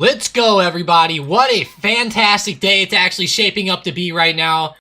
Let's go, everybody. What a fantastic day it's actually shaping up to be right now.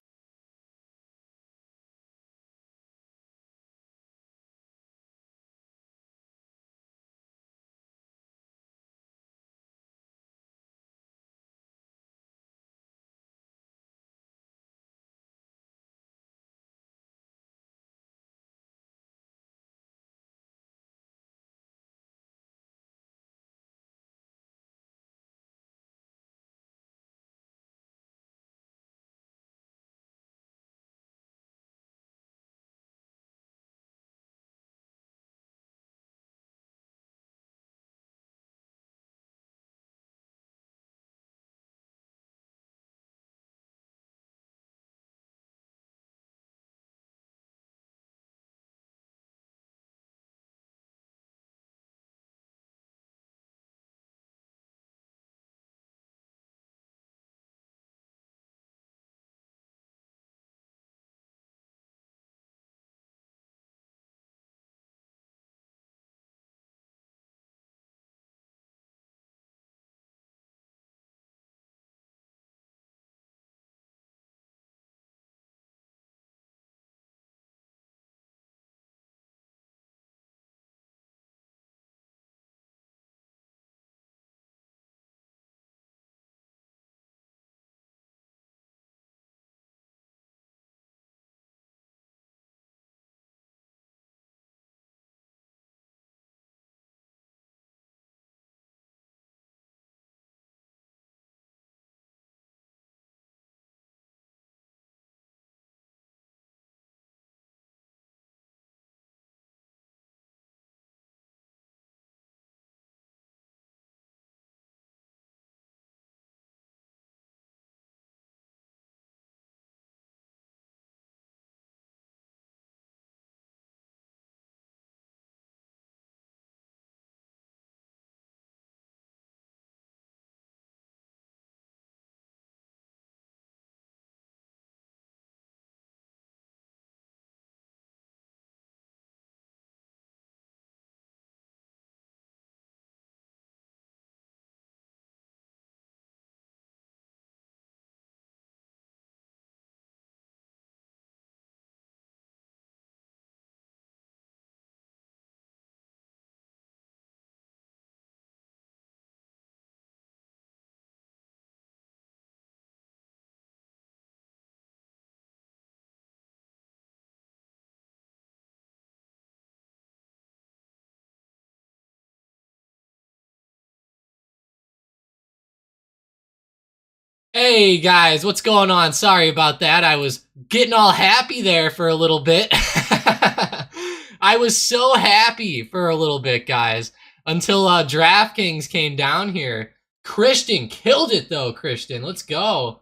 Hey guys, what's going on? Sorry about that. I was getting all happy there for a little bit. I was so happy for a little bit, guys, until DraftKings came down here. Christian killed it though, Christian. Let's go.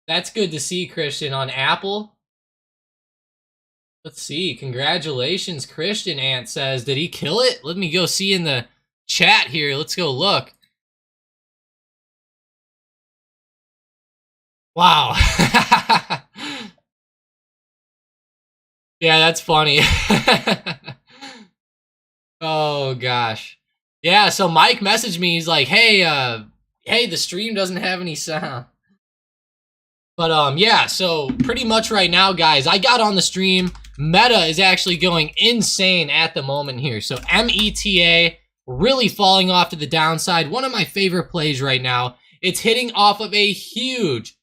That's good to see, Christian, on Apple. Let's see. Congratulations, Christian, Ant says. Did he kill it? Let me go see in the chat here. Let's go look. Wow. Yeah, that's funny. Oh gosh. Yeah, so Mike messaged me. He's like, "Hey, the stream doesn't have any sound." But yeah, so pretty much right now, guys, I got on the stream. Meta is actually going insane at the moment here. So META really falling off to the downside. One of my favorite plays right now. It's hitting off of a huge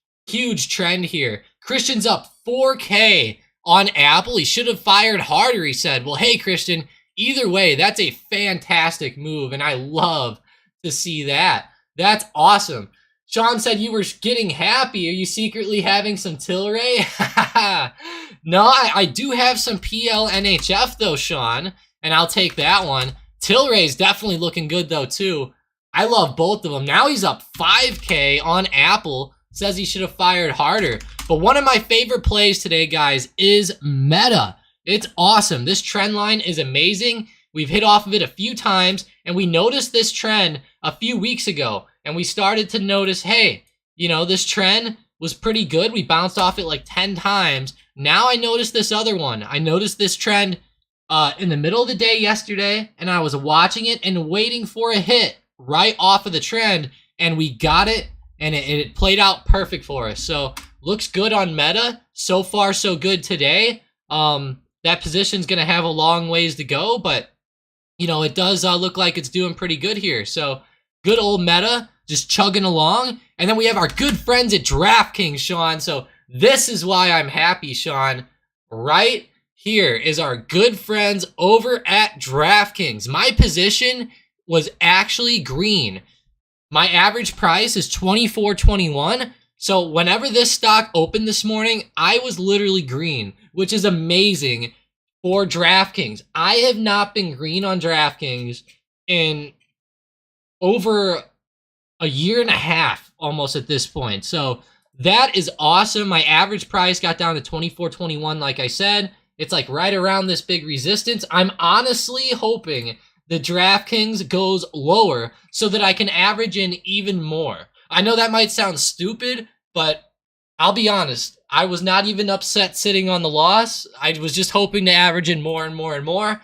trend here. Christian's up 4K on Apple. He should have fired harder, he said. Well, hey, Christian, either way, that's a fantastic move, and I love to see that. That's awesome. Sean said you were getting happy. Are you secretly having some Tilray? No, I do have some PL NHF, though, Sean, and I'll take that one. Tilray's definitely looking good, though, too. I love both of them. Now he's up 5K on Apple. Says he should have fired harder. But one of my favorite plays today, guys, is Meta. It's awesome. This trend line is amazing. We've hit off of it a few times, and we noticed this trend a few weeks ago, and we started to notice, hey, you know, this trend was pretty good. We bounced off it like 10 times. Now I noticed this other one. I noticed this trend in the middle of the day yesterday, and I was watching it and waiting for a hit right off of the trend, and we got it, and it played out perfect for us. So looks good on meta. So far, so good today. That position's going to have a long ways to go, but, you know, it does look like it's doing pretty good here. So good old meta, just chugging along. And then we have our good friends at DraftKings, Sean. So this is why I'm happy, Sean. Right here is our good friends over at DraftKings. My position was actually green. My average price is $24.21. So whenever this stock opened this morning, I was literally green, which is amazing for DraftKings. I have not been green on DraftKings in over a year and a half almost at this point. So that is awesome. My average price got down to $24.21, like I said. It's like right around this big resistance. I'm honestly hoping the DraftKings goes lower so that I can average in even more. I know that might sound stupid, but I'll be honest. I was not even upset sitting on the loss. I was just hoping to average in more and more and more.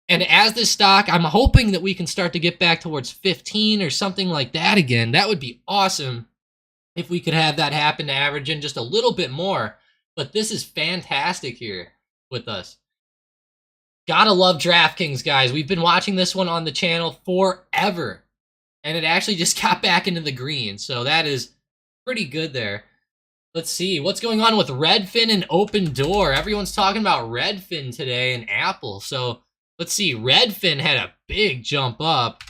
And as this stock, I'm hoping that we can start to get back towards 15 or something like that again. That would be awesome if we could have that happen to average in just a little bit more. But this is fantastic here with us. Gotta love DraftKings, guys. We've been watching this one on the channel forever. And it actually just got back into the green. So that is pretty good there. Let's see. What's going on with Redfin and Open Door? Everyone's talking about Redfin today and Apple. So let's see. Redfin had a big jump up.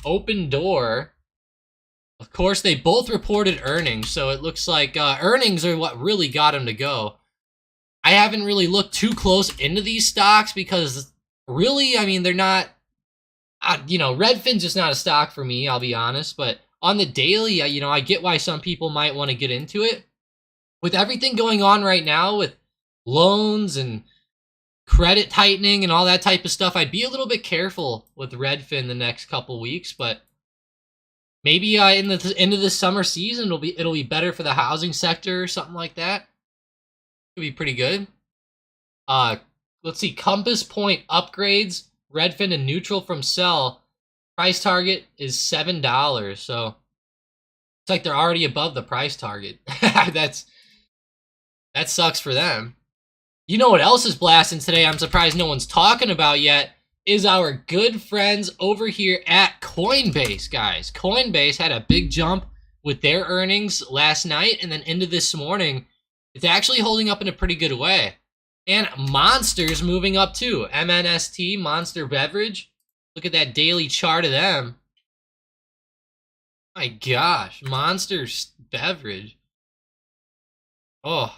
Open Door. Of course, they both reported earnings. So it looks like earnings are what really got them to go. I haven't really looked too close into these stocks because really, I mean, they're not, you know, Redfin's just not a stock for me, I'll be honest. But on the daily, you know, I get why some people might want to get into it. With everything going on right now with loans and credit tightening and all that type of stuff, I'd be a little bit careful with Redfin the next couple weeks. But maybe in the end of this summer season, it'll be better for the housing sector or something like that. Could be pretty good. Let's see. Compass Point upgrades. Redfin and neutral from sell. Price target is $7. So it's like they're already above the price target. That sucks for them. You know what else is blasting today? I'm surprised no one's talking about yet. Is our good friends over here at Coinbase, guys. Coinbase had a big jump with their earnings last night and then into this morning. It's actually holding up in a pretty good way. And Monster's moving up too. MNST, Monster Beverage. Look at that daily chart of them. My gosh, Monster's Beverage. Oh,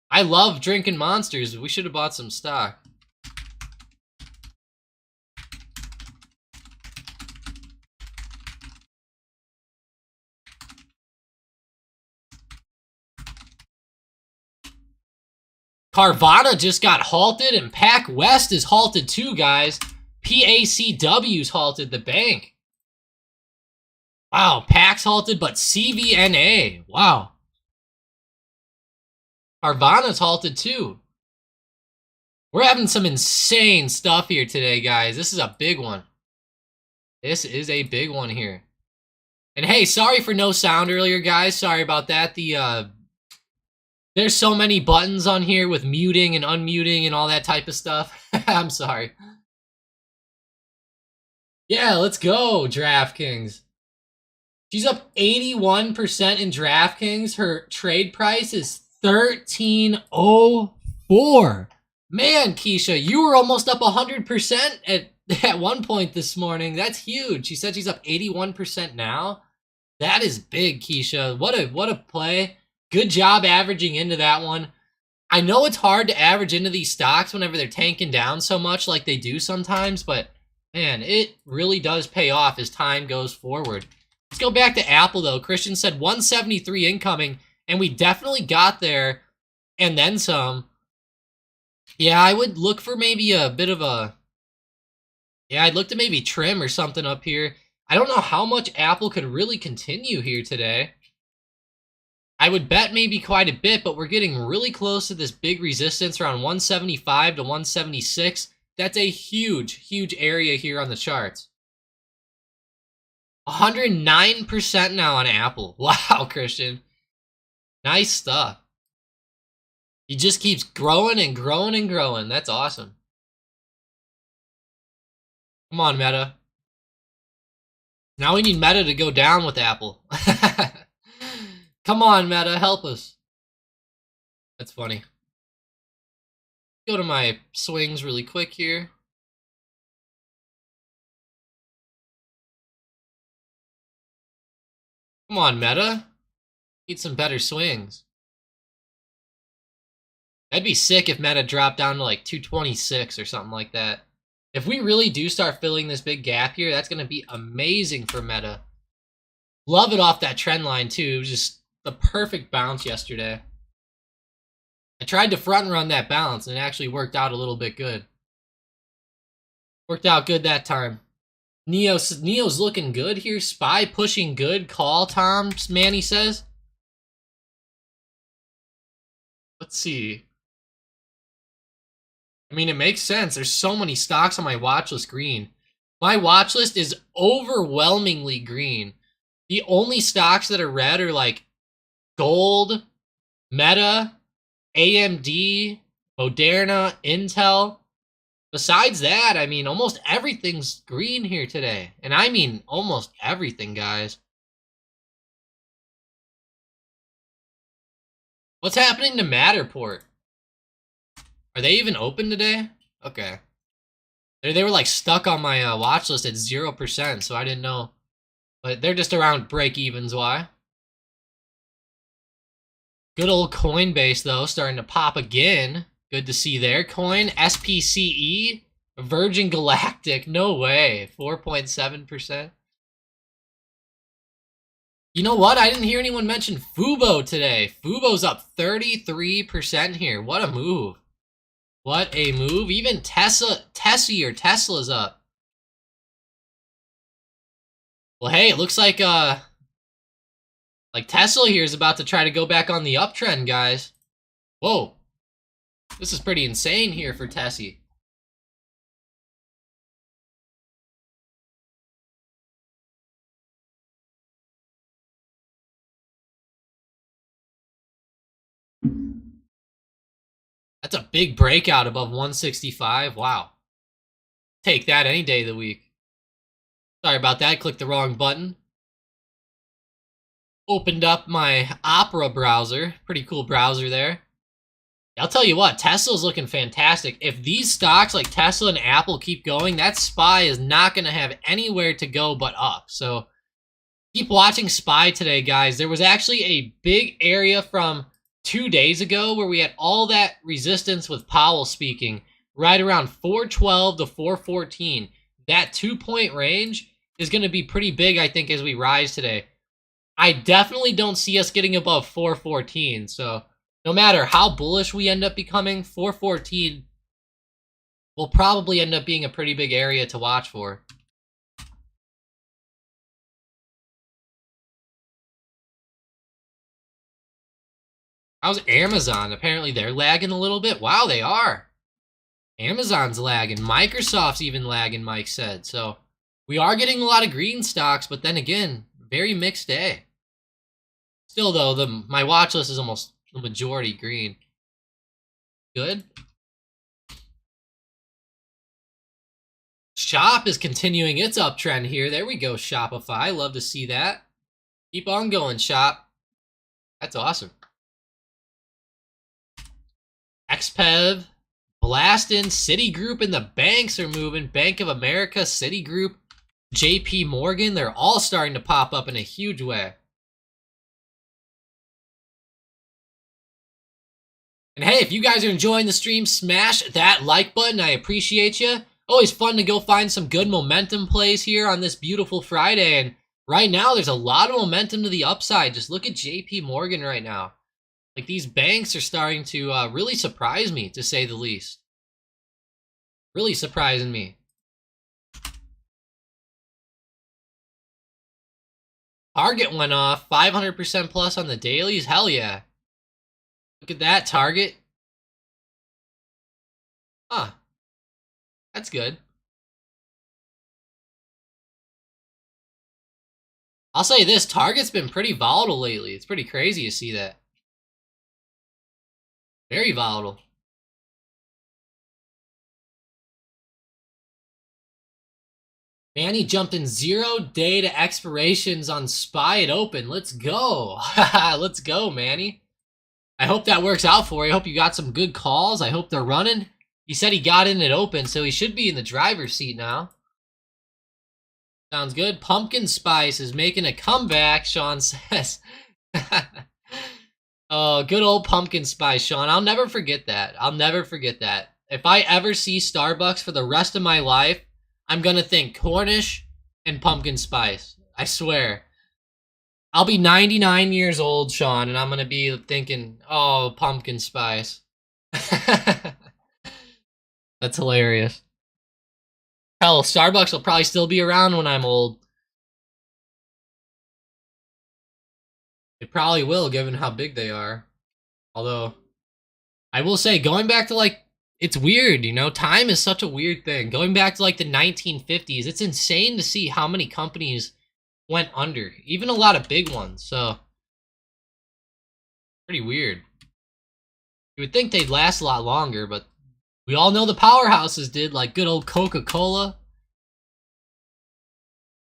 I love drinking Monsters. We should have bought some stock. Carvana just got halted, and Pac West is halted too, guys. PACW's halted the bank. Wow, Pac's halted, but CVNA. Wow. Carvana's halted too. We're having some insane stuff here today, guys. This is a big one. This is a big one here. And hey, sorry for no sound earlier, guys. Sorry about that. There's so many buttons on here with muting and unmuting and all that type of stuff. I'm sorry. Yeah, let's go, DraftKings. She's up 81% in DraftKings. Her trade price is $13.04. Man, Keisha, you were almost up 100% at one point this morning. That's huge. She said she's up 81% now. That is big, Keisha. What a play. Good job averaging into that one. I know it's hard to average into these stocks whenever they're tanking down so much like they do sometimes, but man, it really does pay off as time goes forward. Let's go back to Apple, though. Christian said 173 incoming, and we definitely got there and then some. Yeah, I would look for maybe a bit of a... Yeah, I'd look to maybe trim or something up here. I don't know how much Apple could really continue here today. I would bet maybe quite a bit, but we're getting really close to this big resistance around 175 to 176. That's a huge, huge area here on the charts. 109% now on Apple. Wow, Christian. Nice stuff. He just keeps growing and growing and growing. That's awesome. Come on, Meta. Now we need Meta to go down with Apple. Come on, Meta, help us. That's funny. Go to my swings really quick here. Come on, Meta. Need some better swings. That'd be sick if Meta dropped down to like 226 or something like that. If we really do start filling this big gap here, that's going to be amazing for Meta. Love it off that trend line, too. It was just the perfect bounce yesterday. I tried to front run that bounce, and it actually worked out a little bit good. Worked out good that time. Neo's looking good here. Spy pushing good. Call, Tom, Manny says. Let's see. I mean, it makes sense. There's so many stocks on my watch list green. My watch list is overwhelmingly green. The only stocks that are red are like Gold, Meta, AMD, Moderna, Intel. Besides that, I mean, almost everything's green here today. And I mean almost everything, guys. What's happening to Matterport? Are they even open today? Okay. They were like stuck on my watch list at 0%, so I didn't know. But they're just around break evens. Why? Good old Coinbase, though, starting to pop again. Good to see there. Coin, SPCE, Virgin Galactic. No way. 4.7%. You know what? I didn't hear anyone mention Fubo today. Fubo's up 33% here. What a move. What a move. Even Tesla's up. Well, hey, it looks like Tesla here is about to try to go back on the uptrend, guys. Whoa. This is pretty insane here for Tessie. That's a big breakout above 165. Wow. Take that any day of the week. Sorry about that. Clicked the wrong button. Opened up my Opera browser. Pretty cool browser there. I'll tell you what, Tesla's looking fantastic. If these stocks like Tesla and Apple keep going, that SPY is not going to have anywhere to go but up. So keep watching SPY today, guys. There was actually a big area from 2 days ago where we had all that resistance with Powell speaking, right around 412 to 414. That 2-point range is going to be pretty big, I think, as we rise today. I definitely don't see us getting above 414, so no matter how bullish we end up becoming, 414 will probably end up being a pretty big area to watch for. How's Amazon? Apparently they're lagging a little bit. Wow, they are. Amazon's lagging. Microsoft's even lagging, Mike said. So we are getting a lot of green stocks, but then again, very mixed day. Still, though, my watch list is almost the majority green. Good. Shop is continuing its uptrend here. There we go, Shopify. Love to see that. Keep on going, Shop. That's awesome. XPEV, Blastin, Citigroup, and the banks are moving. Bank of America, Citigroup, JP Morgan, they're all starting to pop up in a huge way. And hey, if you guys are enjoying the stream, smash that like button. I appreciate you. Always fun to go find some good momentum plays here on this beautiful Friday. And right now, there's a lot of momentum to the upside. Just look at JP Morgan right now. Like, these banks are starting to really surprise me, to say the least. Really surprising me. Target went off. 500% plus on the dailies. Hell yeah. Look at that, Target. Huh. That's good. I'll say this, Target's been pretty volatile lately. It's pretty crazy to see that. Very volatile. Manny jumped in 0 day to expirations on SPY at open. Let's go. Let's go, Manny. I hope that works out for you. I hope you got some good calls. I hope they're running. He said he got in at open, so he should be in the driver's seat now. Sounds good. Pumpkin Spice is making a comeback, Sean says. Oh, good old Pumpkin Spice, Sean. I'll never forget that. I'll never forget that. If I ever see Starbucks for the rest of my life, I'm going to think Cornish and Pumpkin Spice. I swear. I'll be 99 years old, Sean, and I'm going to be thinking, oh, Pumpkin Spice. That's hilarious. Hell, Starbucks will probably still be around when I'm old. It probably will, given how big they are. Although, I will say, going back to, like, it's weird, you know? Time is such a weird thing. Going back to, like, the 1950s, it's insane to see how many companies went under. Even a lot of big ones, so... Pretty weird. You would think they'd last a lot longer, but we all know the powerhouses did, like good old Coca-Cola.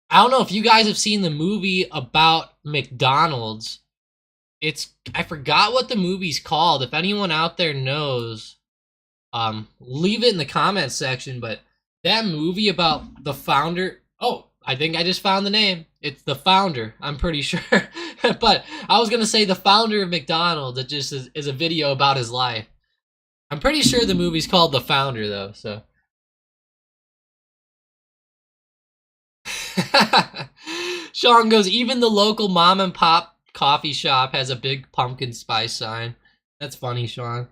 I don't know if you guys have seen the movie about McDonald's. I forgot what the movie's called. If anyone out there knows, leave it in the comments section. But that movie about the founder, oh, I think I just found the name. It's The Founder, I'm pretty sure. But I was gonna say the founder of McDonald's. It just is a video about his life. I'm pretty sure the movie's called The Founder, though, so. Sean goes, even the local mom and pop coffee shop has a big pumpkin spice sign. That's funny, Sean.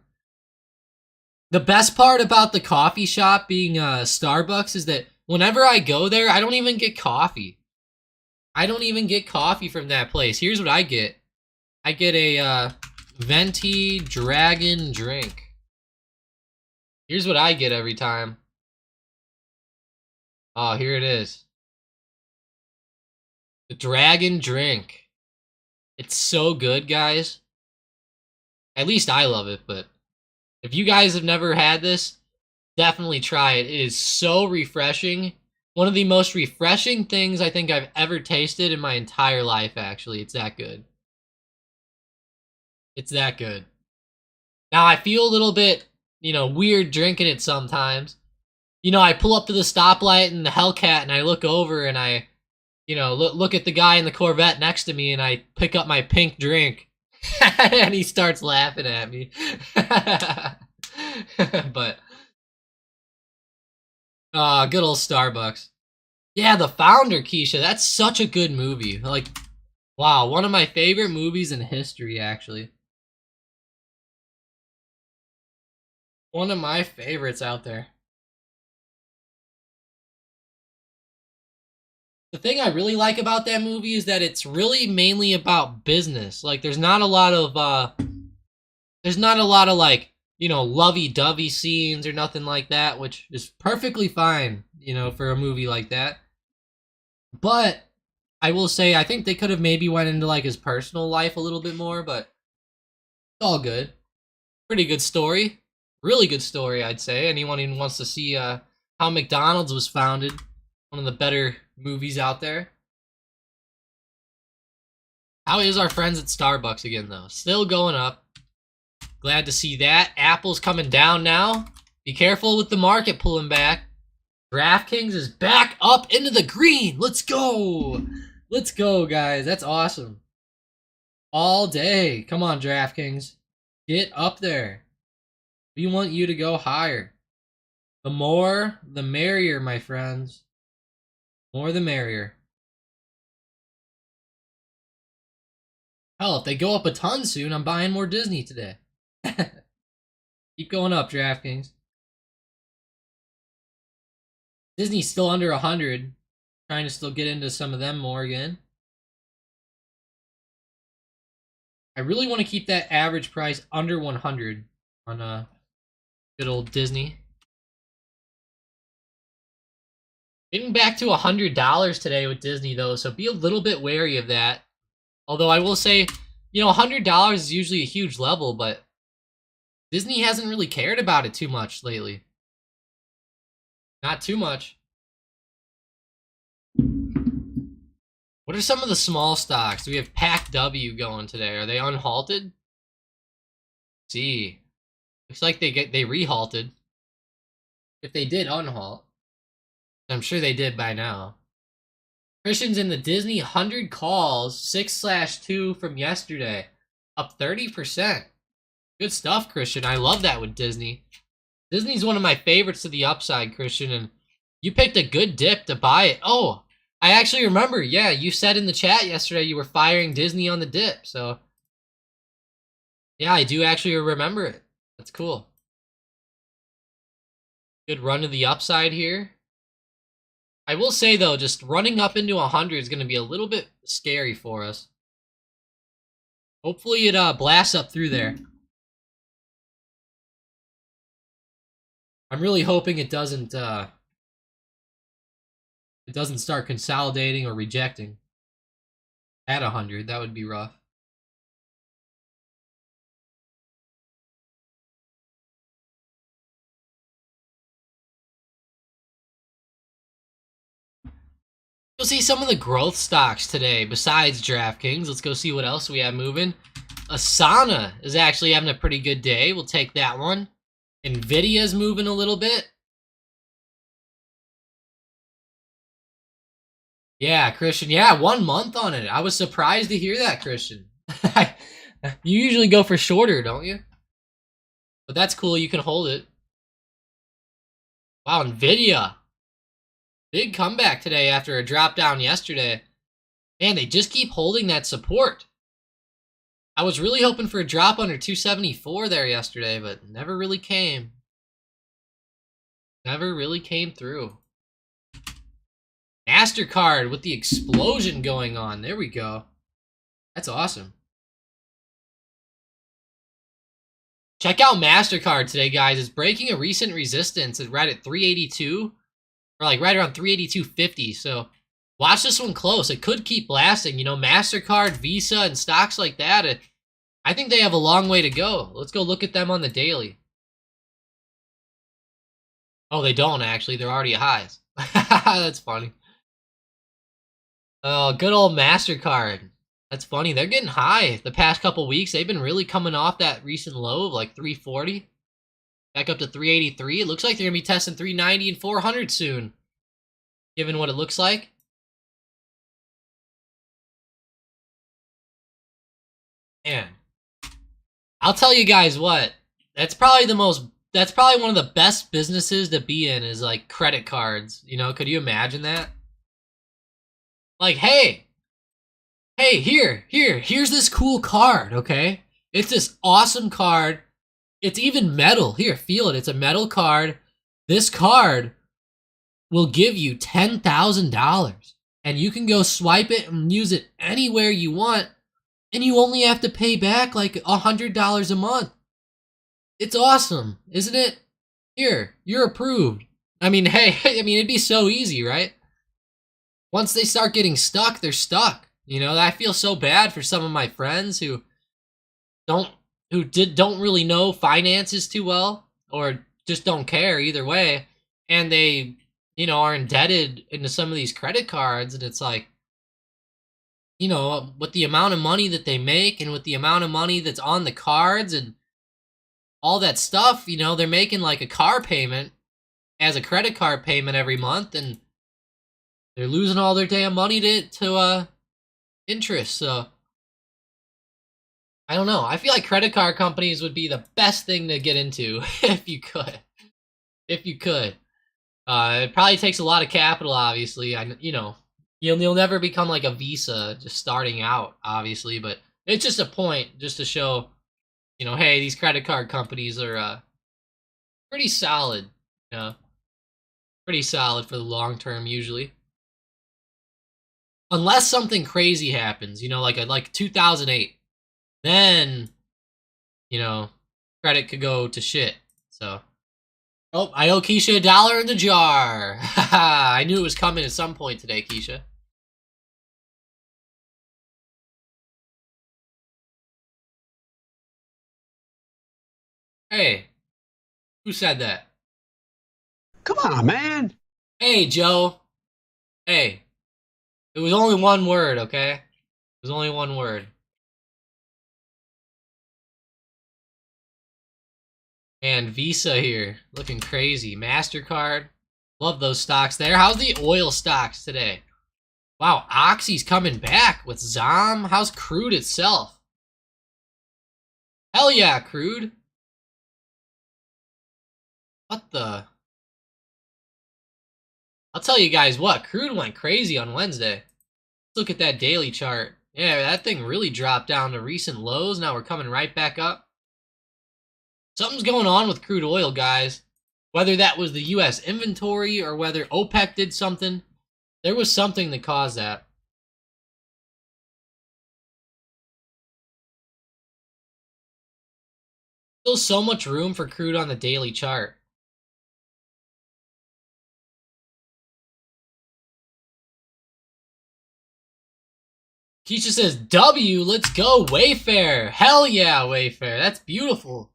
The best part about the coffee shop being Starbucks is that whenever I go there, I don't even get coffee. I don't even get coffee from that place. Here's what I get. I get a venti dragon drink. Here's what I get every time. Oh, here it is. The dragon drink. It's so good, guys. At least I love it, but if you guys have never had this, definitely try it. It is so refreshing. One of the most refreshing things I think I've ever tasted in my entire life, actually. It's that good. It's that good. Now, I feel a little bit, weird drinking it sometimes. I pull up to the stoplight in the Hellcat and I look over and I look at the guy in the Corvette next to me and I pick up my pink drink. And he starts laughing at me. But, good old Starbucks. Yeah, The Founder, Keisha. That's such a good movie. Like, wow, one of my favorite movies in history, actually. One of my favorites out there. The thing I really like about that movie is that it's really mainly about business. Like, there's not a lot of like, lovey-dovey scenes or nothing like that, which is perfectly fine, for a movie like that. But I will say, I think they could have maybe went into like his personal life a little bit more, but it's all good. Pretty good story. Really good story, I'd say. Anyone who wants to see how McDonald's was founded, one of the better movies out there. How is our friends at Starbucks again, though? Still going up. Glad to see that. Apple's coming down now. Be careful with the market pulling back. DraftKings is back up into the green. Let's go. Let's go, guys. That's awesome. All day. Come on, DraftKings. Get up there. We want you to go higher. The more, the merrier, my friends. More the merrier. Hell, if they go up a ton soon, I'm buying more Disney today. Keep going up, DraftKings. Disney's still under 100. Trying to still get into some of them more again. I really want to keep that average price under 100 on good old Disney. Getting back to $100 today with Disney though, so be a little bit wary of that. Although I will say, you know, $100 is usually a huge level, but Disney hasn't really cared about it too much lately. Not too much. What are some of the small stocks? We have Pack W going today. Are they unhalted? Let's see. Looks like they rehalted. If they did unhalt. I'm sure they did by now. Christian's in the Disney 100 calls, 6/2 from yesterday. Up 30%. Good stuff, Christian. I love that with Disney. Disney's one of my favorites to the upside, Christian, and you picked a good dip to buy it. Oh, I actually remember. Yeah, you said in the chat yesterday you were firing Disney on the dip, so yeah, I do actually remember it. That's cool. Good run to the upside here. I will say, though, just running up into 100 is going to be a little bit scary for us. Hopefully it blasts up through there. I'm really hoping it doesn't start consolidating or rejecting at 100. That would be rough. You'll see some of the growth stocks today besides DraftKings. Let's go see what else we have moving. Asana is actually having a pretty good day. We'll take that one. Nvidia's moving a little bit. Yeah, Christian. Yeah, 1 month on it. I was surprised to hear that, Christian. You usually go for shorter, don't you? But that's cool. You can hold it. Wow, Nvidia. Big comeback today after a drop down yesterday. Man, they just keep holding that support. I was really hoping for a drop under 274 there yesterday, but never really came. Never really came through. MasterCard with the explosion going on. There we go. That's awesome. Check out MasterCard today, guys. It's breaking a recent resistance. It's right at 382. Or like right around 382.50. So watch this one close. It could keep blasting. You know, MasterCard, Visa, and stocks like that. I think they have a long way to go. Let's go look at them on the daily. Oh, they don't actually. They're already at highs. That's funny. Oh, good old MasterCard. That's funny. They're getting high the past couple weeks. They've been really coming off that recent low of like 340. Back up to 383. It looks like they're going to be testing 390 and 400 soon. Given what it looks like. Man. I'll tell you guys what. That's probably one of the best businesses to be in is like credit cards. You know, could you imagine that? Like, hey, here's this cool card, okay? It's this awesome card. It's even metal. Here, feel it. It's a metal card. This card will give you $10,000. And you can go swipe it and use it anywhere you want. And you only have to pay back like $100 a month. It's awesome, isn't it? Here, you're approved. I mean, hey, I mean, it'd be so easy, right? Once they start getting stuck, they're stuck. You know, I feel so bad for some of my friends who don't really know finances too well, or just don't care either way, and they, you know, are indebted into some of these credit cards, and it's like, you know, with the amount of money that they make and with the amount of money that's on the cards and all that stuff, you know, they're making like a car payment as a credit card payment every month, and they're losing all their damn money to interest. So I don't know. I feel like credit card companies would be the best thing to get into if you could. If you could. It probably takes a lot of capital, obviously. You know, you'll never become like a Visa just starting out, obviously, but it's just a point just to show, you know, hey, these credit card companies are pretty solid, you know, pretty solid for the long term usually. Unless something crazy happens, you know, like 2008, then, you know, credit could go to shit. So Oh, I owe Keisha $1 in the jar. Haha, I knew it was coming at some point today, Keisha. Hey, who said that? Come on, man. Hey, Joe. Hey, it was only one word, okay? It was only one word. And Visa here, looking crazy. MasterCard, love those stocks there. How's the oil stocks today? Wow, Oxy's coming back with Zom. How's crude itself? Hell yeah, crude. What the? I'll tell you guys what, crude went crazy on Wednesday. Let's look at that daily chart. Yeah, that thing really dropped down to recent lows. Now we're coming right back up. Something's going on with crude oil, guys. Whether that was the U.S. inventory or whether OPEC did something, there was something that caused that. Still so much room for crude on the daily chart. Keisha says, W, let's go, Wayfair. Hell yeah, Wayfair. That's beautiful.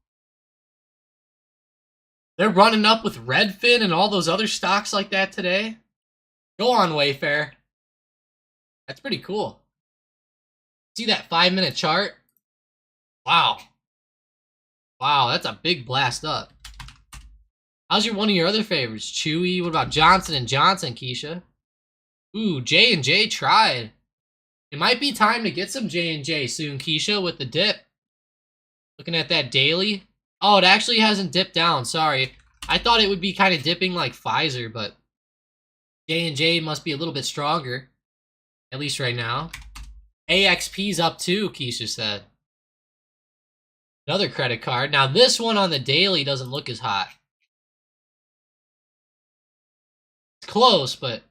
They're running up with Redfin and all those other stocks like that today. Go on, Wayfair. That's pretty cool. See that 5-minute chart? Wow. Wow, that's a big blast up. How's one of your other favorites? Chewy? What about Johnson & Johnson, Keisha? Ooh, J&J tried. It might be time to get some J&J soon, Keisha, with the dip. Looking at that daily. Oh, it actually hasn't dipped down. Sorry. I thought it would be kind of dipping like Pfizer, but J&J must be a little bit stronger. At least right now. AXP's up too, Keisha said. Another credit card. Now, this one on the daily doesn't look as hot. It's close, but,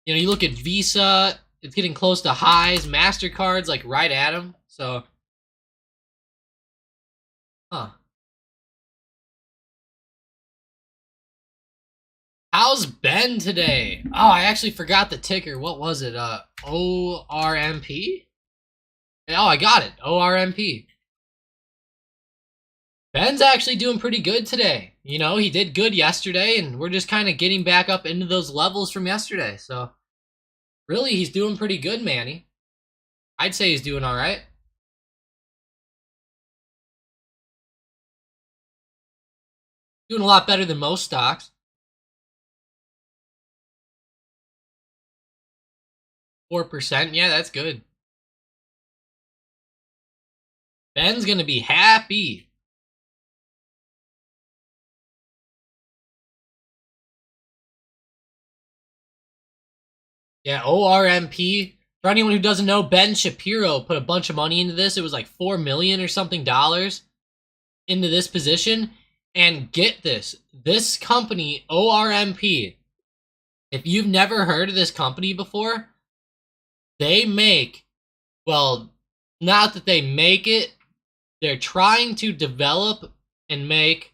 you know, you look at Visa, it's getting close to highs. MasterCard's like right at them. So, huh. How's Ben today? Oh, I actually forgot the ticker. What was it? ORMP? Oh, I got it. ORMP. Ben's actually doing pretty good today. You know, he did good yesterday, and we're just kind of getting back up into those levels from yesterday. So, really, he's doing pretty good, Manny. I'd say he's doing all right. Doing a lot better than most stocks. 4%, yeah, that's good. Ben's going to be happy. Yeah, ORMP. For anyone who doesn't know, Ben Shapiro put a bunch of money into this. It was like $4 million or something dollars into this position. And get this, this company, ORMP, if you've never heard of this company before, they make, well, not that they make it, they're trying to develop and make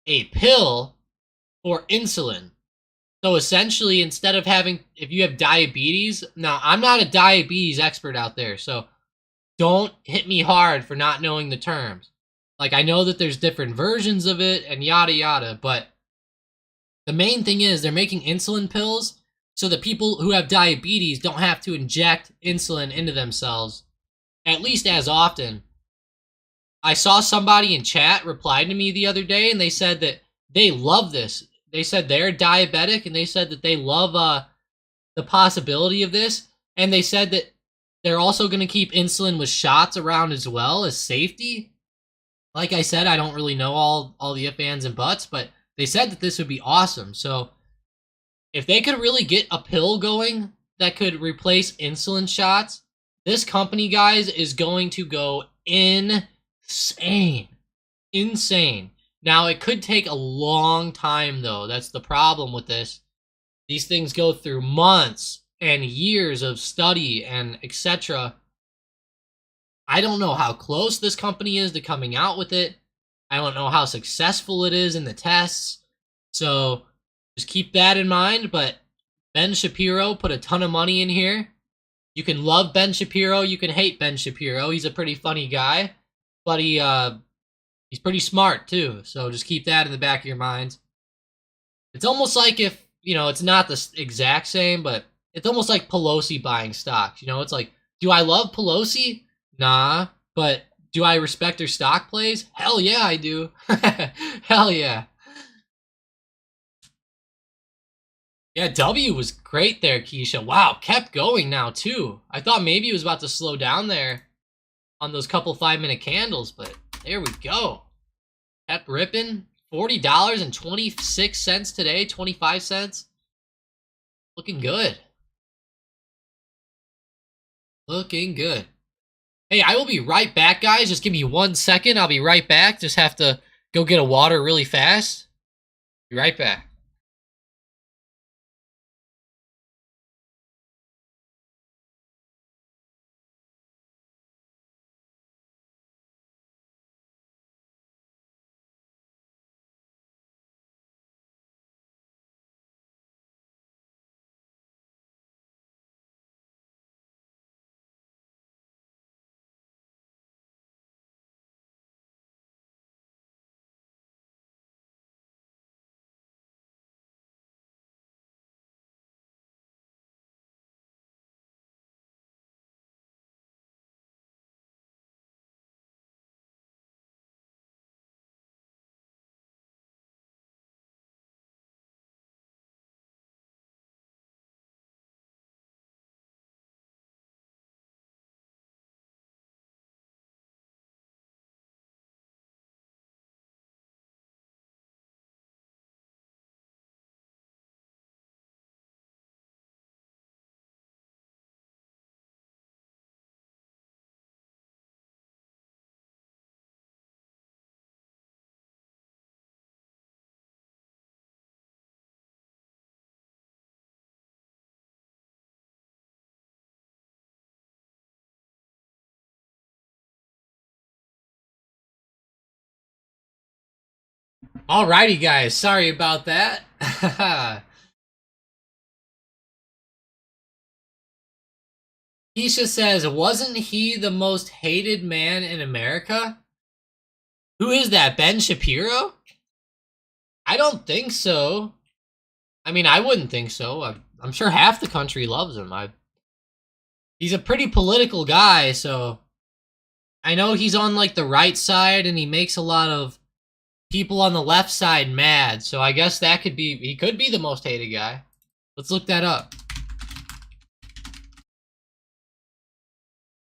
a pill for insulin. So essentially, instead of having, if you have diabetes, now I'm not a diabetes expert out there, so don't hit me hard for not knowing the terms. Like, I know that there's different versions of it and yada yada, but the main thing is they're making insulin pills so that people who have diabetes don't have to inject insulin into themselves, at least as often. I saw somebody in chat reply to me the other day, and they said that they love this. They said they're diabetic, and they said that they love the possibility of this, and they said that they're also going to keep insulin with shots around as well as safety. Like I said, I don't really know all the ifs, ands, and buts, but they said that this would be awesome. So if they could really get a pill going that could replace insulin shots, this company, guys, is going to go insane. Insane. Now, it could take a long time, though. That's the problem with this. These things go through months and years of study and etc. I don't know how close this company is to coming out with it, I don't know how successful it is in the tests. So just keep that in mind. But Ben Shapiro put a ton of money in here. You can love Ben Shapiro, you can hate Ben Shapiro. He's a pretty funny guy, but he's pretty smart too. So just keep that in the back of your minds. It's almost like if, it's not the exact same, but it's almost like Pelosi buying stocks. It's like, do I love Pelosi? Nah, but do I respect her stock plays? Hell yeah, I do. Hell yeah. Yeah, W was great there, Keisha. Wow, kept going now too. I thought maybe it was about to slow down there on those couple 5-minute candles, but there we go. Kept ripping. $40.26 today, 25 cents. Looking good. Looking good. Hey, I will be right back, guys. Just give me 1 second. I'll be right back. Just have to go get a water really fast. Be right back. Alrighty, guys. Sorry about that. Keisha says, wasn't he the most hated man in America? Who is that, Ben Shapiro? I don't think so. I mean, I wouldn't think so. I'm sure half the country loves him. He's a pretty political guy, so I know he's on like the right side and he makes a lot of people on the left side mad. So I guess he could be the most hated guy. Let's look that up.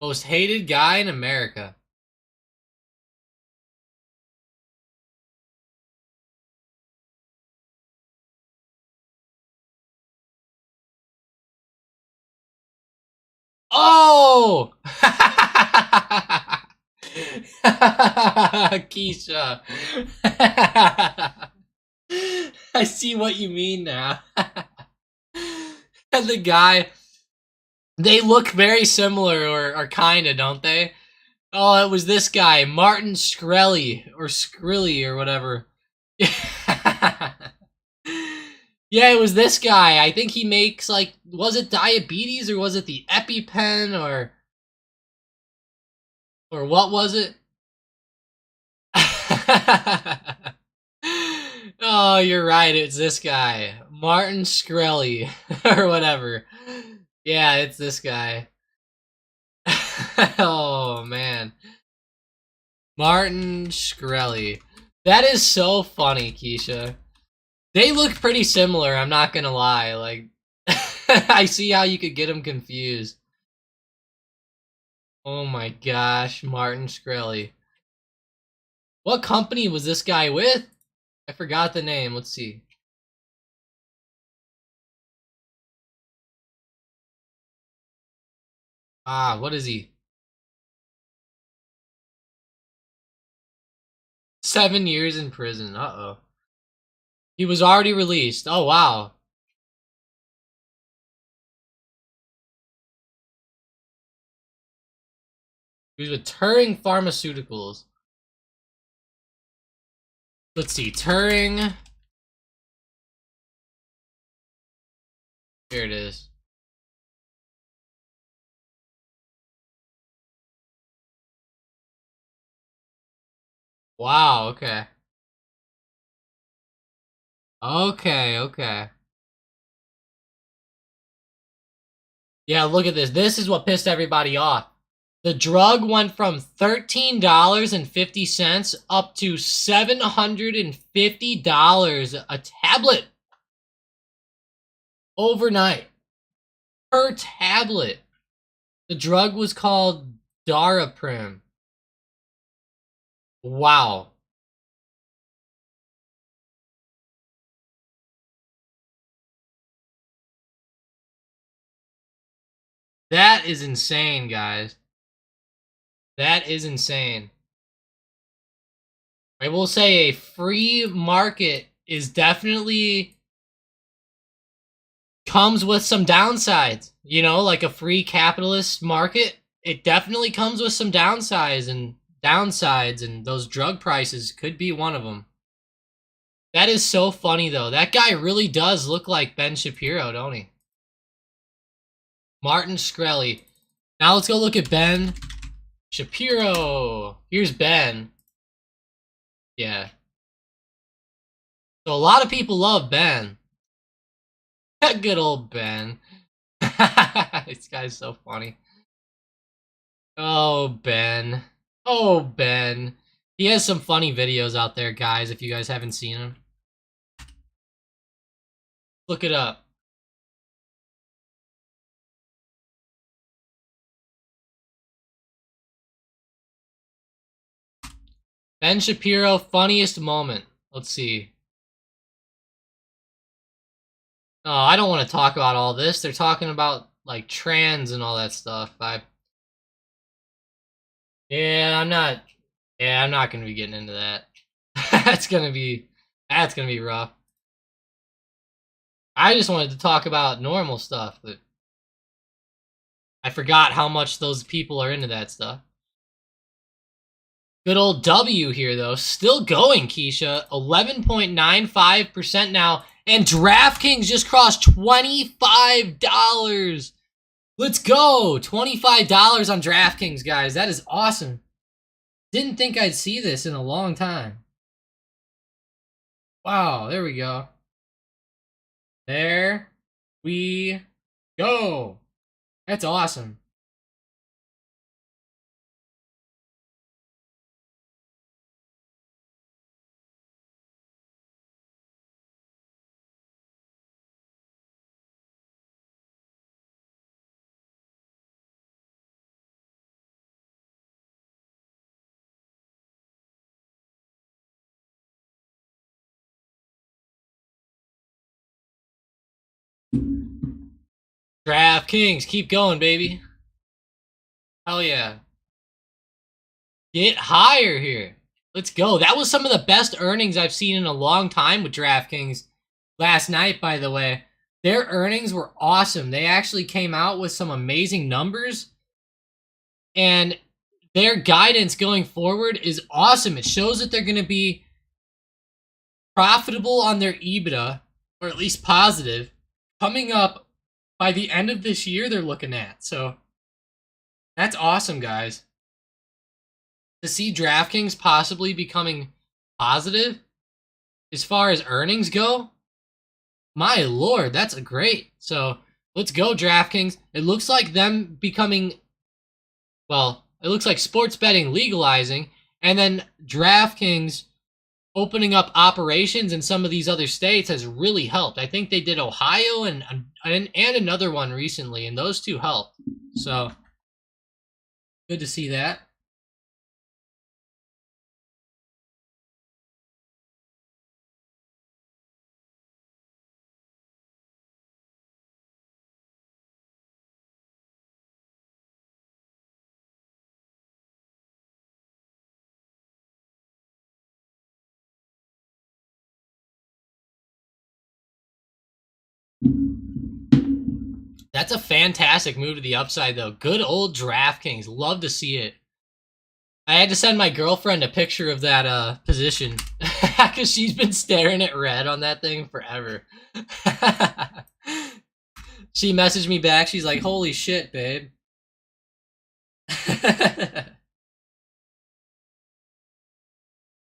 Most hated guy in America. Oh! Keisha. I see what you mean now. And the guy, they look very similar, or kinda, don't they? Oh, it was this guy, Martin Shkreli, or Skrilly, or whatever. Yeah. Yeah, it was this guy. I think he makes, like, was it diabetes, or was it the EpiPen, or what was it? Oh, you're right. It's this guy, Martin Shkreli, or whatever. Yeah, it's this guy. Oh man, Martin Shkreli. That is so funny, Keisha. They look pretty similar. I'm not gonna lie. Like, I see how you could get them confused. Oh my gosh, Martin Shkreli. What company was this guy with? I forgot the name. Let's see. Ah, what is he? 7 years in prison. Uh-oh. He was already released. Oh, wow. He was with Turing Pharmaceuticals. Let's see, Turing. Here it is. Wow, okay. Okay. Yeah, look at this. This is what pissed everybody off. The drug went from $13.50 up to $750 a tablet overnight per tablet. The drug was called Daraprim. Wow. That is insane, guys. That is insane. I will say a free market is definitely comes with some downsides. You know, like a free capitalist market, it definitely comes with some downsides, and those drug prices could be one of them. That is so funny though. That guy really does look like Ben Shapiro, don't he? Martin Shkreli. Now let's go look at Ben Shapiro. Here's Ben. Yeah. So a lot of people love Ben. Good old Ben. This guy's so funny. Oh, Ben. Oh, Ben. He has some funny videos out there, guys, if you guys haven't seen him. Look it up. Ben Shapiro, funniest moment. Let's see. Oh, I don't want to talk about all this. They're talking about, like, trans and all that stuff. Yeah, I'm not... Yeah, I'm not gonna be getting into that. That's gonna be rough. I just wanted to talk about normal stuff, but I forgot how much those people are into that stuff. Good old W here, though. Still going, Keisha. 11.95% now. And DraftKings just crossed $25. Let's go. $25 on DraftKings, guys. That is awesome. Didn't think I'd see this in a long time. Wow, there we go. There we go. That's awesome. DraftKings, keep going, baby. Hell yeah. Get higher here. Let's go. That was some of the best earnings I've seen in a long time with DraftKings last night, by the way. Their earnings were awesome. They actually came out with some amazing numbers. And their guidance going forward is awesome. It shows that they're going to be profitable on their EBITDA, or at least positive, coming up by the end of this year they're looking at. So that's awesome, guys. To see DraftKings possibly becoming positive as far as earnings go, my lord, that's great. So let's go, DraftKings. It looks like them becoming, well, it looks like sports betting legalizing, and then DraftKings opening up operations in some of these other states has really helped. I think they did Ohio and another one recently, and those two helped. So good to see that. That's a fantastic move to the upside, though. Good old DraftKings. Love to see it. I had to send my girlfriend a picture of that position because she's been staring at red on that thing forever. She messaged me back. She's like, "Holy shit, babe."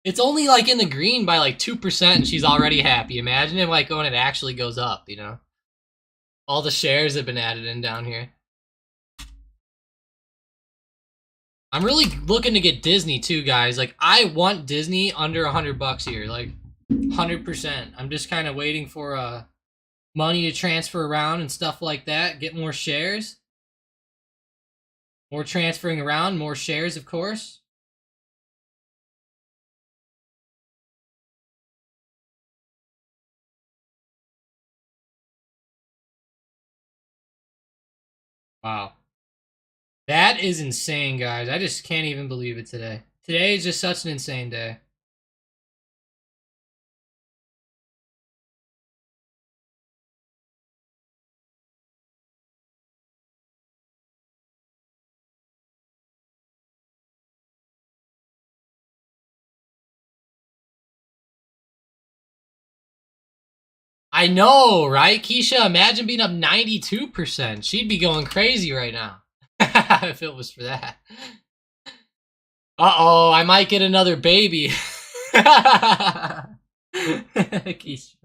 It's only like in the green by like 2% and she's already happy. Imagine if like when it actually goes up, you know? All the shares have been added in down here. I'm really looking to get Disney too, guys. Like, I want Disney under $100 here, like 100%. I'm just kind of waiting for money to transfer around and stuff like that. Get more shares, more transferring around, more shares, of course. Wow, that is insane, guys. I just can't even believe it today. Today is just such an insane day. I know, right? Keisha, imagine being up 92%. She'd be going crazy right now if it was for that. Uh-oh, I might get another baby. Keisha.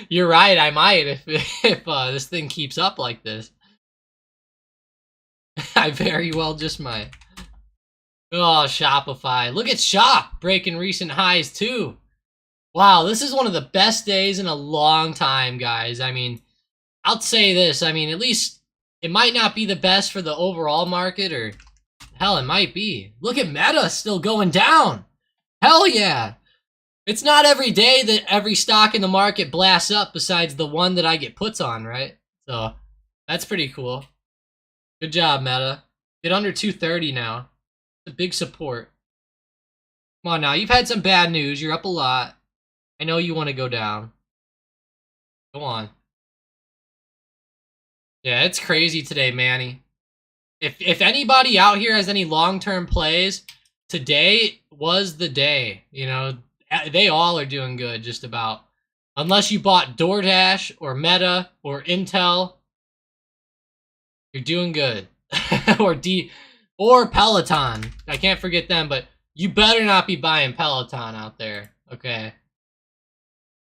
You're right, I might if this thing keeps up like this. I very well just might. Oh, Shopify. Look at Shop breaking recent highs too. Wow, this is one of the best days in a long time, guys. I mean, I'll say this. I mean, at least it might not be the best for the overall market, or hell, it might be. Look at Meta still going down. Hell yeah. It's not every day that every stock in the market blasts up besides the one that I get puts on, right? So that's pretty cool. Good job, Meta. Get under 230 now. It's a big support. Come on now. You've had some bad news. You're up a lot. I know you want to go down. Go on. Yeah, it's crazy today, Manny. If anybody out here has any long-term plays, today was the day. You know, they all are doing good, just about. Unless you bought DoorDash or Meta or Intel, you're doing good. or Peloton. I can't forget them, but you better not be buying Peloton out there. Okay.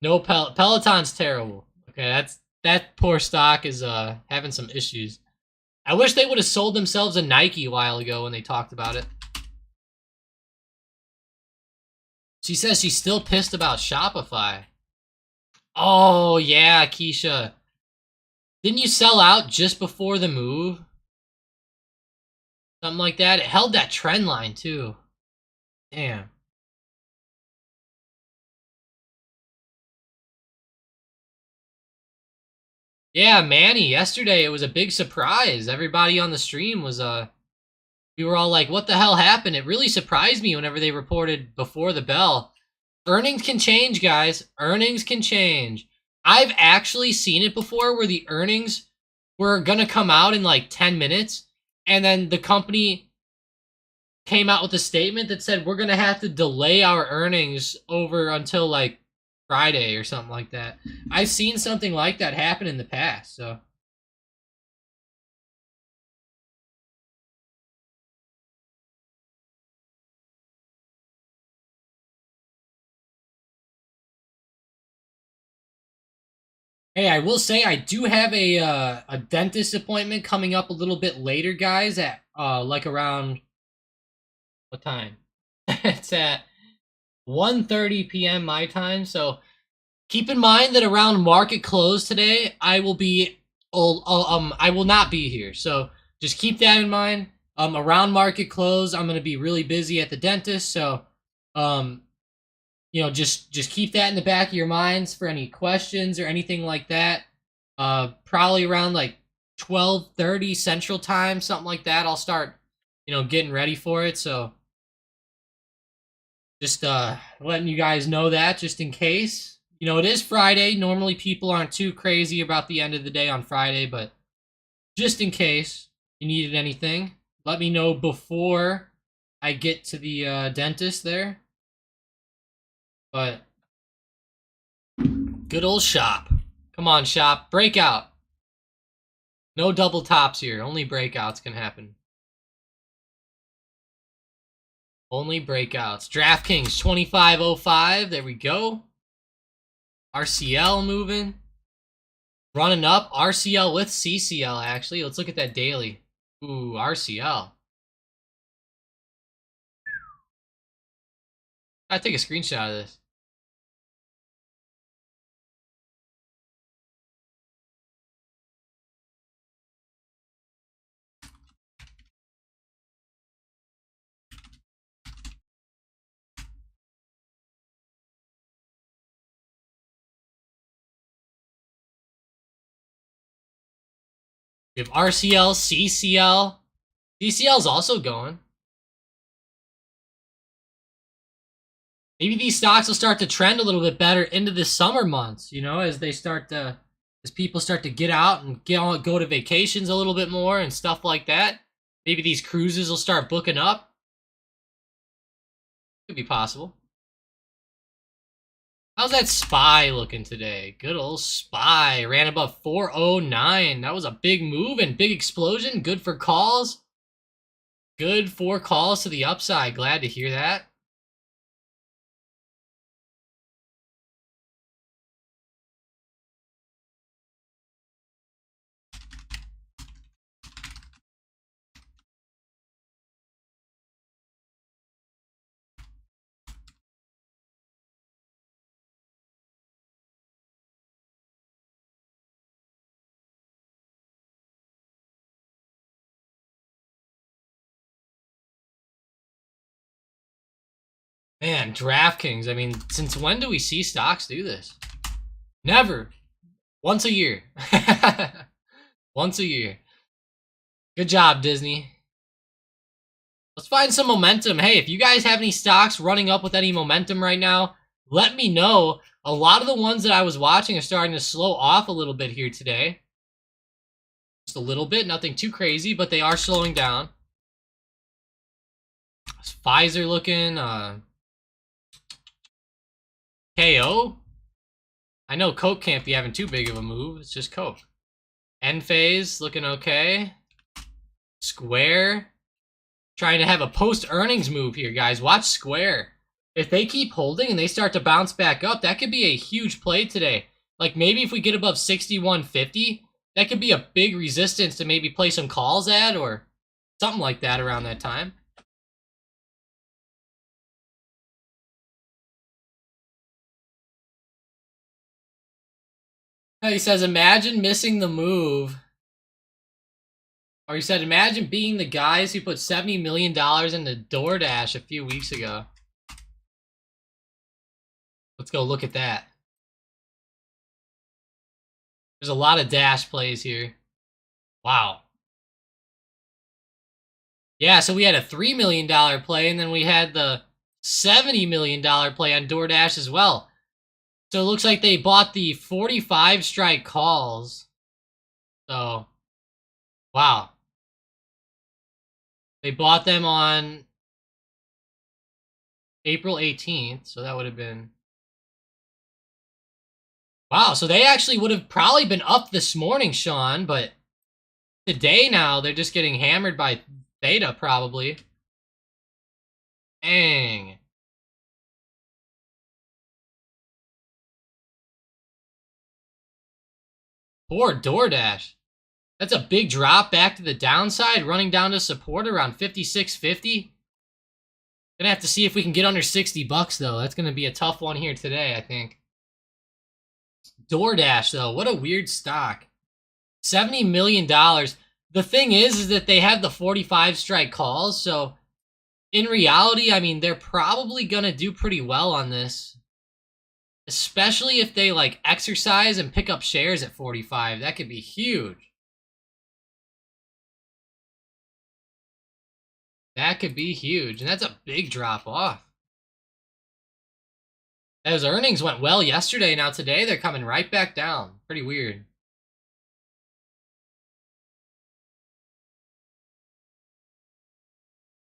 No Peloton's terrible. Okay, that poor stock is having some issues. I wish they would have sold themselves a Nike a while ago when they talked about it. She says she's still pissed about Shopify. Oh, yeah, Keisha. Didn't you sell out just before the move? Something like that? It held that trend line, too. Damn. Yeah, Manny, yesterday it was a big surprise. Everybody on the stream was, we were all like, what the hell happened? It really surprised me whenever they reported before the bell. Earnings can change, guys. Earnings can change. I've actually seen it before where the earnings were going to come out in like 10 minutes, and then the company came out with a statement that said, we're going to have to delay our earnings over until like Friday or something like that. I've seen something like that happen in the past, so. Hey, I will say I do have a dentist appointment coming up a little bit later, guys, at like around what time? It's at 1:30 p.m. my time, so keep in mind that around market close today, I will not be here. So just keep that in mind. Around market close, I'm gonna be really busy at the dentist, so um, you know, just keep that in the back of your minds for any questions or anything like that. Probably around like 12:30 Central Time, something like that. I'll start, you know, getting ready for it. So just letting you guys know that just in case. You know, it is Friday. Normally people aren't too crazy about the end of the day on Friday, but just in case you needed anything, let me know before I get to the dentist there. But good old shop. Come on, shop. Breakout. No double tops here. Only breakouts can happen. Only breakouts. DraftKings 2505. There we go. RCL moving. Running up. RCL with CCL, actually. Let's look at that daily. Ooh, RCL. I take a screenshot of this. We have RCL, CCL. CCL's also going. Maybe these stocks will start to trend a little bit better into the summer months, you know, as people start to get out and go to vacations a little bit more and stuff like that. Maybe these cruises will start booking up. Could be possible. How's that SPY looking today? Good old SPY. Ran above 409. That was a big move and big explosion. Good for calls. Good for calls to the upside. Glad to hear that. Man, DraftKings. I mean, since when do we see stocks do this? Never. Once a year. Once a year. Good job, Disney. Let's find some momentum. Hey, if you guys have any stocks running up with any momentum right now, let me know. A lot of the ones that I was watching are starting to slow off a little bit here today. Just a little bit, nothing too crazy, but they are slowing down. How's Pfizer looking? KO? I know Coke can't be having too big of a move. It's just Coke. Enphase looking okay. Square trying to have a post-earnings move here, guys. Watch Square. If they keep holding and they start to bounce back up, that could be a huge play today. Like maybe if we get above 61.50, that could be a big resistance to maybe play some calls at or something like that around that time. He says, imagine missing the move. Or he said, imagine being the guys who put $70 million into DoorDash a few weeks ago. Let's go look at that. There's a lot of Dash plays here. Wow. Yeah, so we had a $3 million play, and then we had the $70 million play on DoorDash as well. So it looks like they bought the 45 strike calls. So, wow. They bought them on April 18th, so that would have been... Wow, so they actually would have probably been up this morning, Sean, but today now they're just getting hammered by Theta, probably. Dang. Poor DoorDash. That's a big drop back to the downside, running down to support around 56.50. Gonna have to see if we can get under 60 bucks, though. That's gonna be a tough one here today, I think. DoorDash, though, what a weird stock. $70 million. The thing is that they have the 45 strike calls, so in reality, I mean, they're probably gonna do pretty well on this. Especially if they, like, exercise and pick up shares at 45. That could be huge. That could be huge, and that's a big drop off. Those earnings went well yesterday. Now today, they're coming right back down. Pretty weird.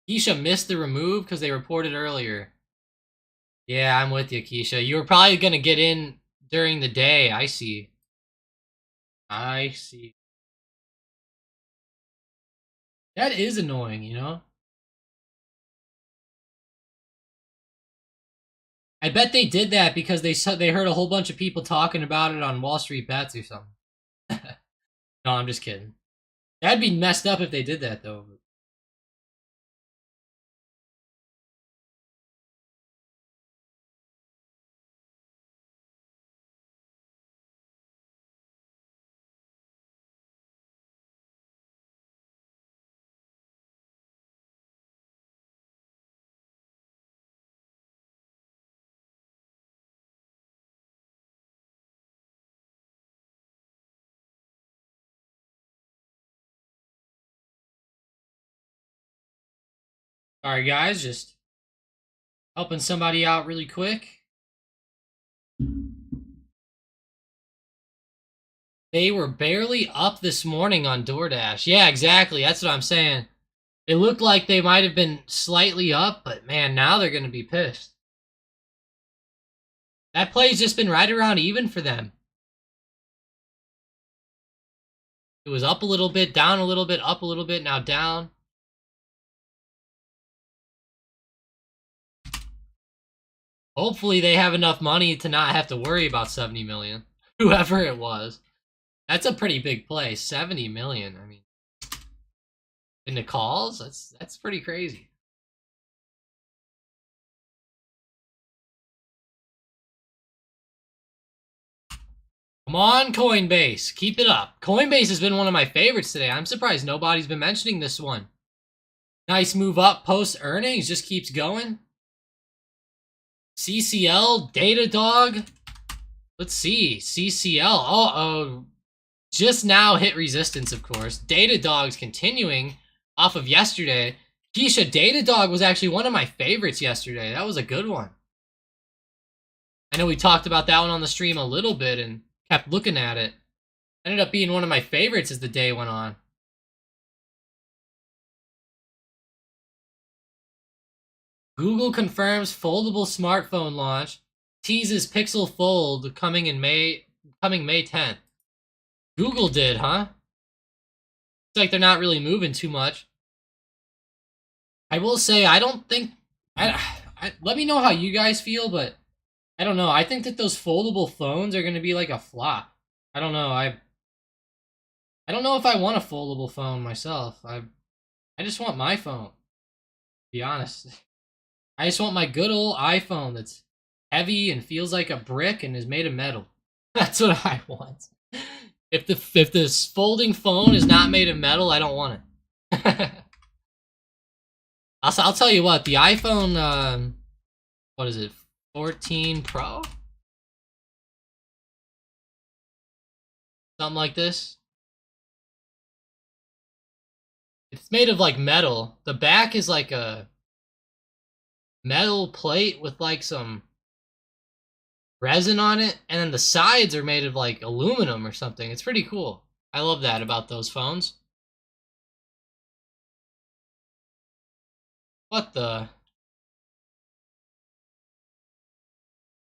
Keisha missed the remove because they reported earlier. Yeah, I'm with you, Keisha. You were probably gonna get in during the day. I see. I see. That is annoying, you know? I bet they did that because they heard a whole bunch of people talking about it on Wall Street Bets or something. No, I'm just kidding. That'd be messed up if they did that, though. Sorry, guys, just helping somebody out really quick. They were barely up this morning on DoorDash. Yeah, exactly. That's what I'm saying. It looked like they might have been slightly up, but man, now they're going to be pissed. That play's just been right around even for them. It was up a little bit, down a little bit, up a little bit, now down. Hopefully they have enough money to not have to worry about 70 million. Whoever it was. That's a pretty big play. 70 million. I mean, in the calls, that's pretty crazy. Come on, Coinbase. Keep it up. Coinbase has been one of my favorites today. I'm surprised nobody's been mentioning this one. Nice move up post earnings. Just keeps going. CCL, Datadog. Let's see. CCL. Oh, just now hit resistance, of course. Datadog's continuing off of yesterday. Keisha, Datadog was actually one of my favorites yesterday. That was a good one. I know we talked about that one on the stream a little bit and kept looking at it. Ended up being one of my favorites as the day went on. Google confirms foldable smartphone launch. Teases Pixel Fold coming May 10th. Google did, huh? It's like they're not really moving too much. I will say, I don't think... let me know how you guys feel, but I don't know. I think that those foldable phones are going to be like a flop. I don't know. I don't know if I want a foldable phone myself. I just want my phone, to be honest. I just want my good old iPhone that's heavy and feels like a brick and is made of metal. That's what I want. If this folding phone is not made of metal, I don't want it. I'll tell you what, the iPhone, what is it, 14 Pro? Something like this. It's made of like metal. The back is like a metal plate with like some resin on it, and then the sides are made of like aluminum or something. It's pretty cool. I love that about those phones. What the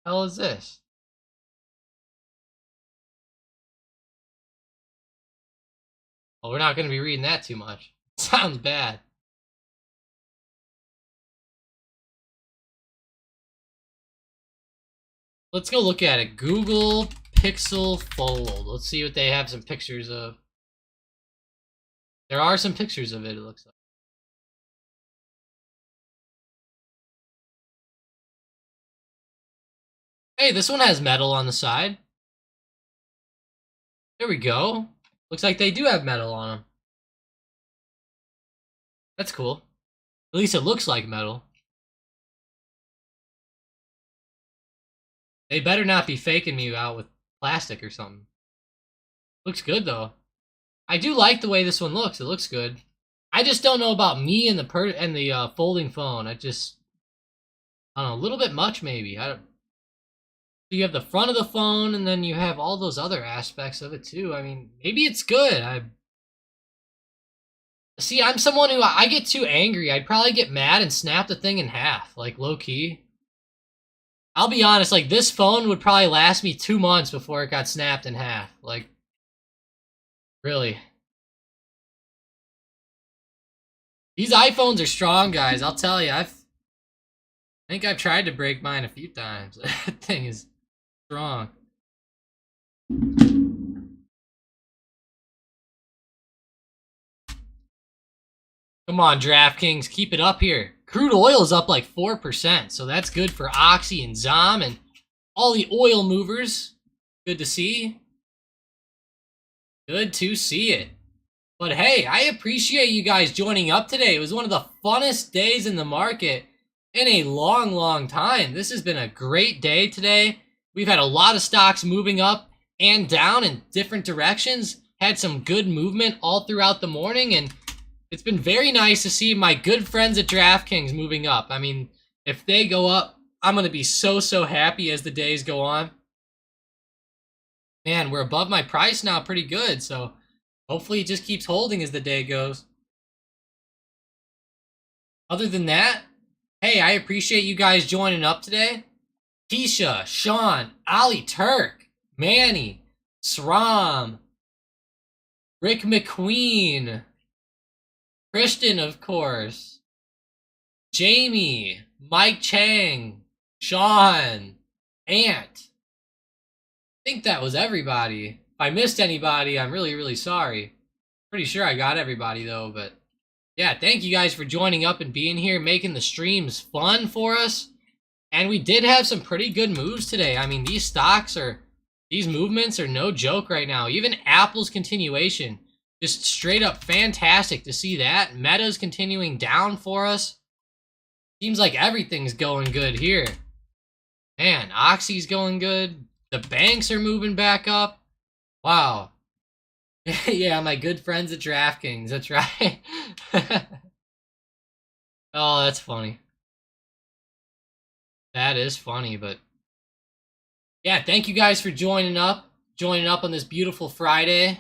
hell is this? Well, we're not going to be reading that too much. Sounds bad. Let's go look at it. Google Pixel Fold. Let's see what they have some pictures of. There are some pictures of it, it looks like. Hey, this one has metal on the side. There we go. Looks like they do have metal on them. That's cool. At least it looks like metal. They better not be faking me out with plastic or something. Looks good, though. I do like the way this one looks. It looks good. I just don't know about me and the folding phone. I don't know, a little bit much maybe. You have the front of the phone, and then you have all those other aspects of it too. I mean, maybe it's good. See, I'm someone who I get too angry. I'd probably get mad and snap the thing in half, like low key. I'll be honest, like this phone would probably last me 2 months before it got snapped in half. Like, really. These iPhones are strong, guys. I'll tell you. I think I've tried to break mine a few times. That thing is strong. Come on, DraftKings, keep it up here. Crude oil is up like 4%, so that's good for Oxy and Zom and all the oil movers. Good to see. Good to see it. But hey, I appreciate you guys joining up today. It was one of the funnest days in the market in a long, long time. This has been a great day today. We've had a lot of stocks moving up and down in different directions. Had some good movement all throughout the morning, and it's been very nice to see my good friends at DraftKings moving up. I mean, if they go up, I'm going to be so, so happy as the days go on. Man, we're above my price now pretty good, so hopefully it just keeps holding as the day goes. Other than that, hey, I appreciate you guys joining up today. Keisha, Sean, Ali Turk, Manny, Sram, Rick McQueen, Christian, of course, Jamie, Mike Chang, Sean, Ant. I think that was everybody. If I missed anybody, I'm really, really sorry. Pretty sure I got everybody, though, but yeah, thank you guys for joining up and being here, making the streams fun for us. And we did have some pretty good moves today. I mean, these movements are no joke right now. Even Apple's continuation, just straight up fantastic to see that. Meta's continuing down for us. Seems like everything's going good here. Man, Oxy's going good. The banks are moving back up. Wow. Yeah, my good friends at DraftKings. That's right. Oh, that's funny. That is funny, but yeah, thank you guys for joining up on this beautiful Friday.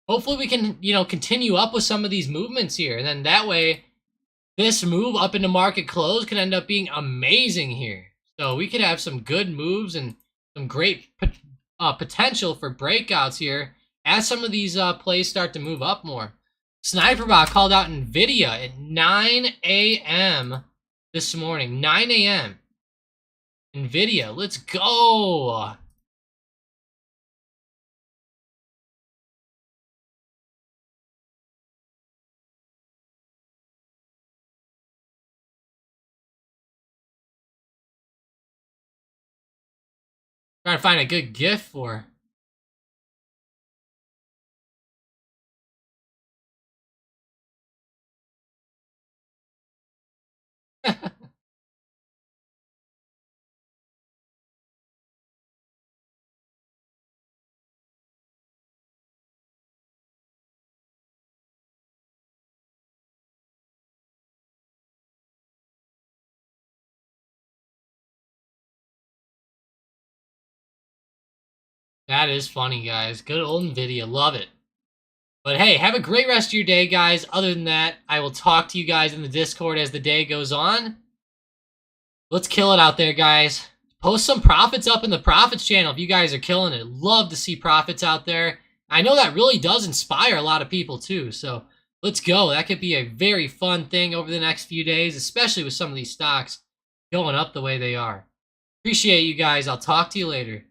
Hopefully we can, continue up with some of these movements here, and then that way this move up into market close can end up being amazing here. So we could have some good moves and some great potential for breakouts here as some of these plays start to move up more. Sniperbot called out NVIDIA at 9 a.m. this morning. 9 a.m. NVIDIA, let's go! Trying to find a good GIF for. That is funny, guys. Good old NVIDIA. Love it. But hey, have a great rest of your day, guys. Other than that, I will talk to you guys in the Discord as the day goes on. Let's kill it out there, guys. Post some profits up in the profits channel if you guys are killing it. Love to see profits out there. I know that really does inspire a lot of people too, so let's go. That could be a very fun thing over the next few days, especially with some of these stocks going up the way they are. Appreciate you guys. I'll talk to you later.